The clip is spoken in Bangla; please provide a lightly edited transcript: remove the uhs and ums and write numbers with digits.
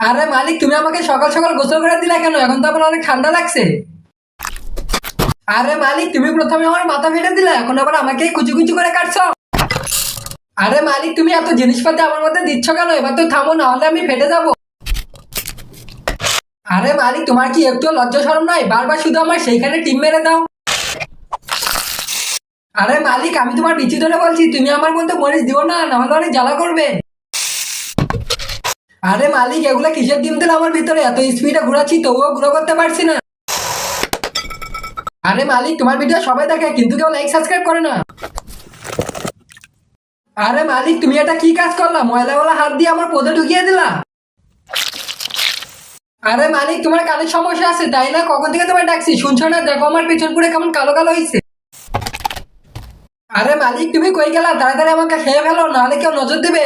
আরে মালিক, তুমি আমাকে সকাল সকাল গোসল করে দিলা কেন? এখন তো আমার অনেক ঠান্ডা লাগছে। আরে মালিক, তুমি প্রথমে আমার মাথা ফেটে দিলা, এখন আবার আমাকে কুচি কুচি করে কাটছো। আরে মালিক, তুমি এত জিনিসপাতি আমার মধ্যে দিচ্ছ কেন? এবার তো থামো, না হলে আমি ফেটে যাবো। আরে মালিক, তোমার কি একটু লজ্জা শরম নাই? বারবার শুধু আমার সেইখানে টিম মেরে দাও। আরে মালিক, আমি তোমার পিছু ধরে বলছি, তুমি আমার মধ্যে মরিচ দিও না, না হলে অনেক জ্বালা করবে। আরে মালিক, এগুলা কিসের ডিম দিল আমার ভিতরে? এত স্পিডে ঘুরাচ্ছি তবুও গুঁড়ো করতে পারছি না। আরে মালিক, তোমার ভিডিও সবাই দেখে কিন্তু কেউ লাইক সাবস্ক্রাইব করে না। আরে মালিক, তুমি এটা কি কাজ করলা? ময়লাওয়ালা হাত দিয়ে আমার পদে ঢুকিয়ে দিলা। আরে মালিক, তোমার কানের সমস্যা আছে তাই না? কখন থেকে তোমার ডাকছি, শুনছো না? দেখো আমার পেছন পুরে কেমন কালো কালো হয়েছে। আরে মালিক, তুমি কই গেলা? তাড়াতাড়ি আমাকে খেয়ে ফেলো, নাহলে কেউ নজর দেবে।